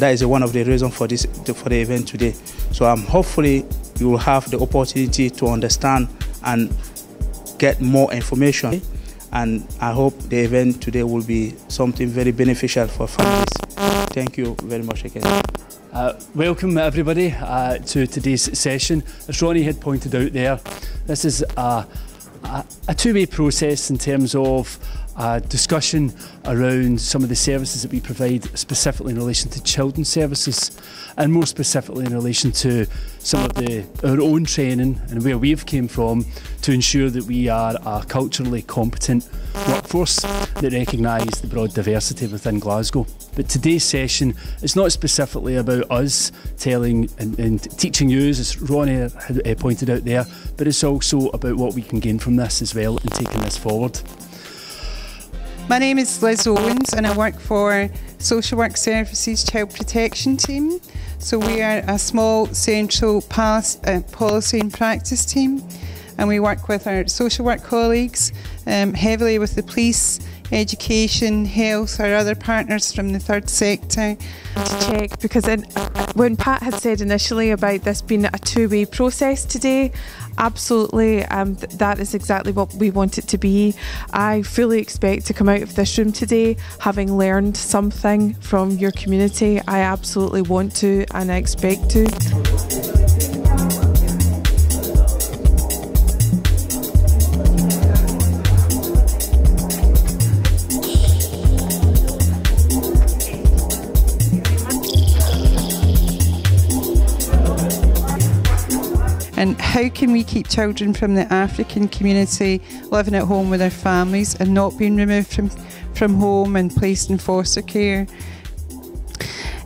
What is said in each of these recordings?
that is one of the reasons for the event today. So hopefully you will have the opportunity to understand and get more information, and I hope the event today will be something very beneficial for families. Thank you very much again. Welcome everybody to today's session. As Ronnie had pointed out there, this is a two-way process in terms of discussion around some of the services that we provide, specifically in relation to children's services, and more specifically in relation to some of our own training and where we've came from, to ensure that we are a culturally competent workforce that recognise the broad diversity within Glasgow. But today's session is not specifically about us telling and teaching you, as Ronnie had pointed out there, but it's also about what we can gain from this as well and taking this forward. My name is Liz Owens and I work for Social Work Services Child Protection Team. So we are a small central policy and practice team, and we work with our social work colleagues, heavily with the police, education, health, our other partners from the third sector. To check, because when Pat had said initially about this being a two-way process today, absolutely, that is exactly what we want it to be. I fully expect to come out of this room today having learned something from your community. I absolutely want to, and I expect to. And how can we keep children from the African community living at home with their families and not being removed from home and placed in foster care?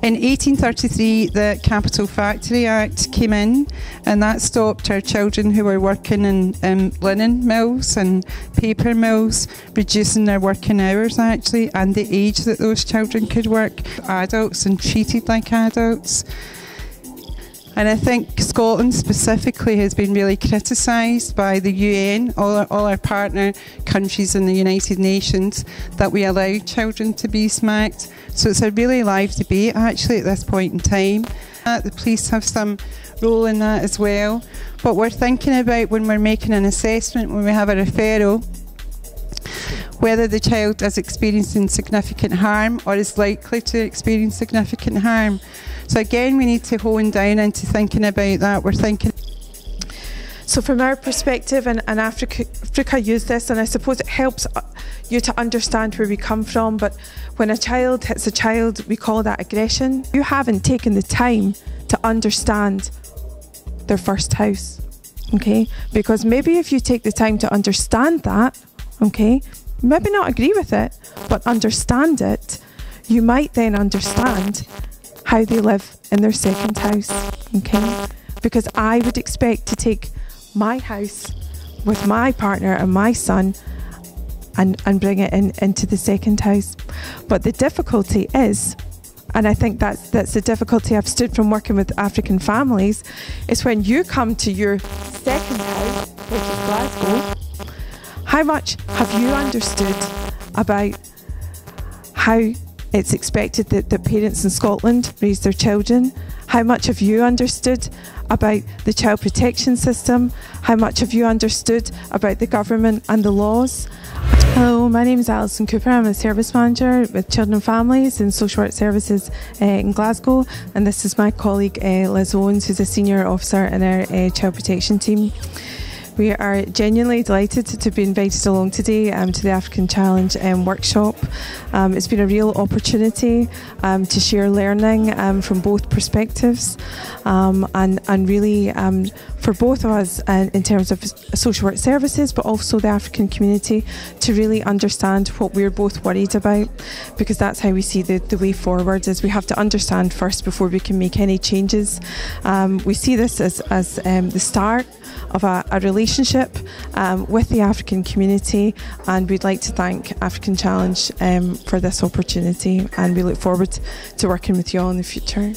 In 1833, the Capital Factory Act came in, and that stopped our children who were working in linen mills and paper mills, reducing their working hours actually, and the age that those children could work. Adults and treated like adults. And I think Scotland specifically has been really criticised by the UN, all our partner countries in the United Nations, that we allow children to be smacked. So it's a really live debate actually at this point in time. The police have some role in that as well. But we're thinking about, when we're making an assessment, when we have a referral, whether the child is experiencing significant harm or is likely to experience significant harm. So again, we need to hone down into thinking about that. We're thinking. So from our perspective, and Africa use this, and I suppose it helps you to understand where we come from, but when a child hits a child, we call that aggression. You haven't taken the time to understand their first house, okay? Because maybe if you take the time to understand that, okay, maybe not agree with it, but understand it, you might then understand how they live in their second house, okay? Because I would expect to take my house with my partner and my son and bring it into the second house. But the difficulty is, and I think that's the difficulty I've stood from working with African families, is when you come to your second house, which is Glasgow, how much have you understood about how it's expected that parents in Scotland raise their children? How much have you understood about the child protection system? How much have you understood about the government and the laws? Hello, my name is Alison Cooper. I'm a service manager with Children and Families and Social Work Services in Glasgow, and this is my colleague Liz Owens, who's a senior officer in our child protection team. We are genuinely delighted to be invited along today to the African Challenge workshop. It's been a real opportunity to share learning from both perspectives, and really for both of us in terms of social work services, but also the African community, to really understand what we're both worried about, because that's how we see the way forward, is we have to understand first before we can make any changes. We see this as the start of a relationship with the African community, and we'd like to thank African Challenge for this opportunity, and we look forward to working with you all in the future.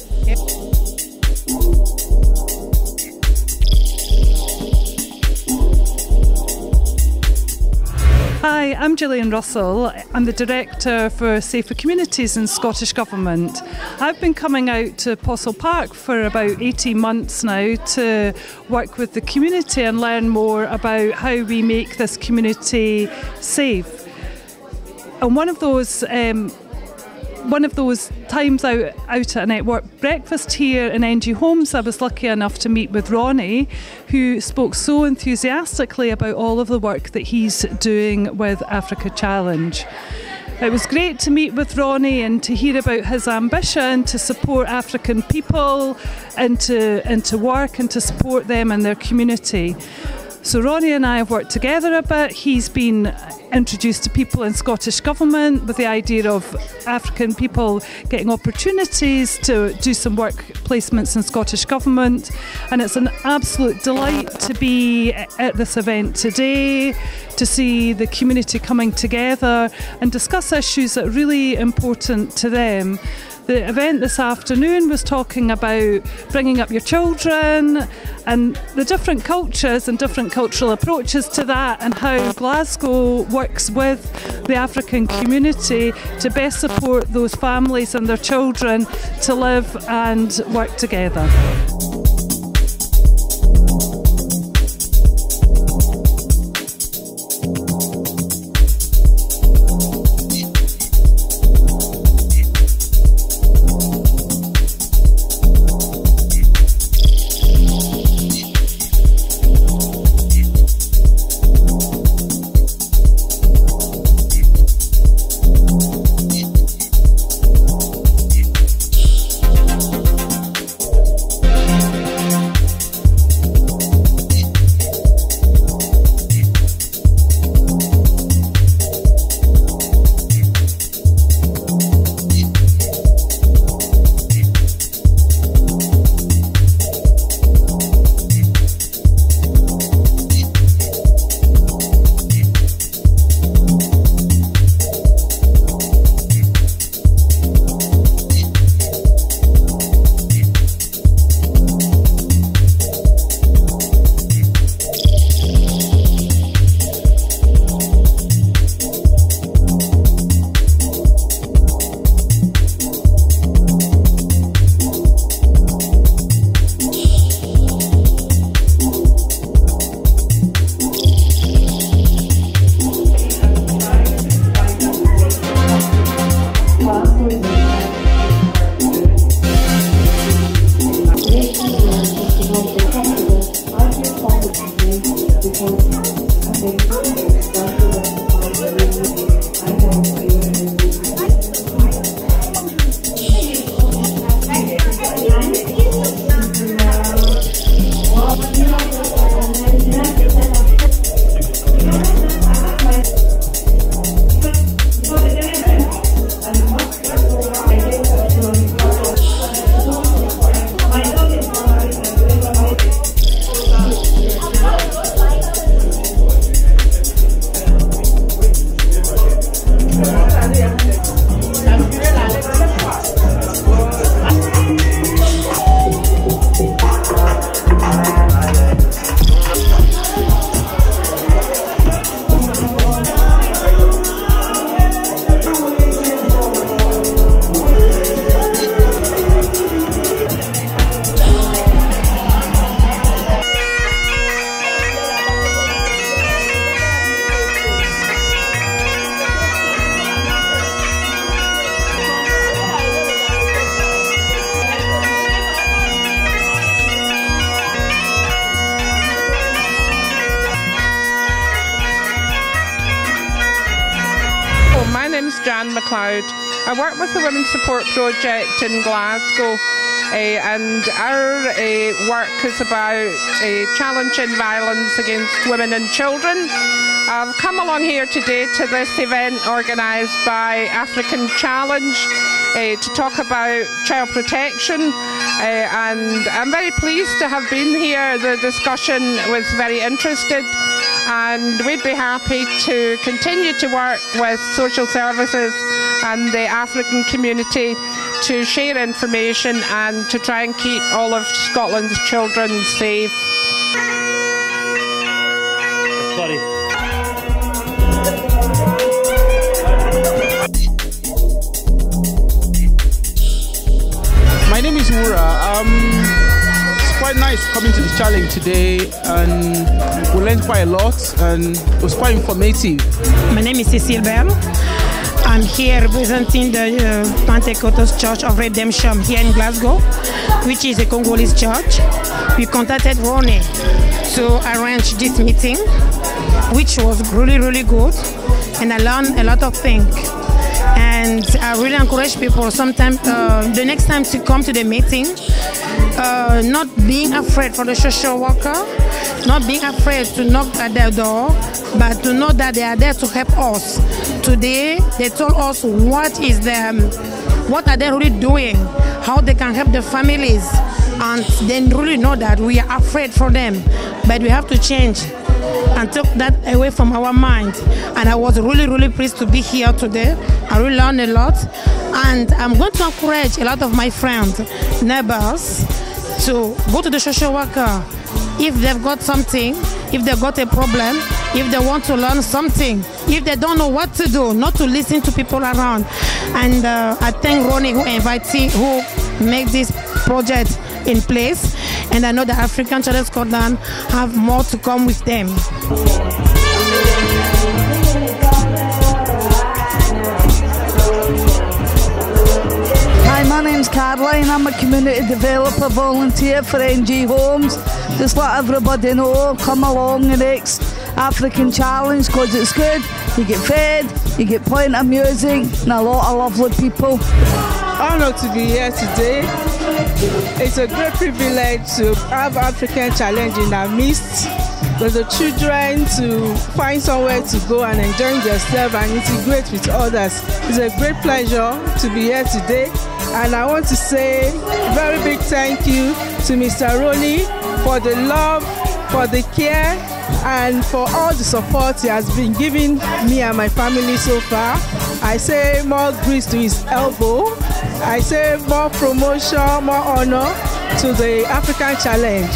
Hi, Hi, I'm Gillian Russell. I'm the Director for Safer Communities in Scottish Government. I've been coming out to Postle Park for about 18 months now to work with the community and learn more about how we make this community safe. And one of those times out at a network breakfast here in NG Homes, I was lucky enough to meet with Ronnie, who spoke so enthusiastically about all of the work that he's doing with Africa Challenge. It was great to meet with Ronnie and to hear about his ambition to support African people and to work and to support them and their community. So Ronnie and I have worked together a bit. He's been introduced to people in Scottish Government with the idea of African people getting opportunities to do some work placements in Scottish Government. And it's an absolute delight to be at this event today, to see the community coming together and discuss issues that are really important to them. The event this afternoon was talking about bringing up your children and the different cultures and different cultural approaches to that, and how Glasgow works with the African community to best support those families and their children to live and work together. I work with the Women's Support Project in Glasgow, and our work is about challenging violence against women and children. I've come along here today to this event organised by African Challenge to talk about child protection, and I'm very pleased to have been here. The discussion was very interested, and we'd be happy to continue to work with social services and the African community to share information and to try and keep all of Scotland's children safe. Sorry. Laura. It's quite nice coming to the challenge today, and we learned quite a lot, and it was quite informative. My name is Cecile Bell. I'm here representing the Pentecostal Church of Redemption here in Glasgow, which is a Congolese church. We contacted Ronnie to arrange this meeting, which was really, really good, and I learned a lot of things. And I really encourage people sometimes, the next time to come to the meeting, not being afraid for the social worker, not being afraid to knock at their door, but to know that they are there to help us. Today, they told us what are they really doing, how they can help the families, and they really know that we are afraid for them, but we have to change and took that away from our mind. And I was really, really pleased to be here today. I really learned a lot, and I'm going to encourage a lot of my friends, neighbors, to go to the social worker if they've got something, if they've got a problem, if they want to learn something, if they don't know what to do, not to listen to people around. And I thank Ronnie who made this project in place, and I know the African Church of Scotland have more to come with them. Hi, my name's Caroline. I'm a community developer volunteer for NG Homes. Just let everybody know, come along the next African Challenge because it's good. You get fed, you get plenty of music and a lot of lovely people. Honored to be here today. It's a great privilege to have African Challenge in our midst, for the children to find somewhere to go and enjoy themselves and integrate with others. It's a great pleasure to be here today, and I want to say a very big thank you to Mr. Ronnie for the love, for the care, and for all the support he has been giving me and my family so far. I say more grease to his elbow. I say more promotion, more honor to the African Challenge.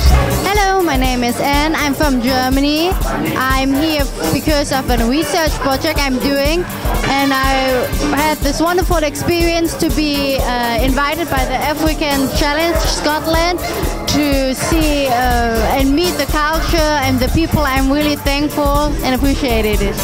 Hello, my name is Anne. I'm from Germany. I'm here because of a research project I'm doing, and I had this wonderful experience to be invited by the African Challenge Scotland to see and meet the culture and the people. I'm really thankful and appreciated it.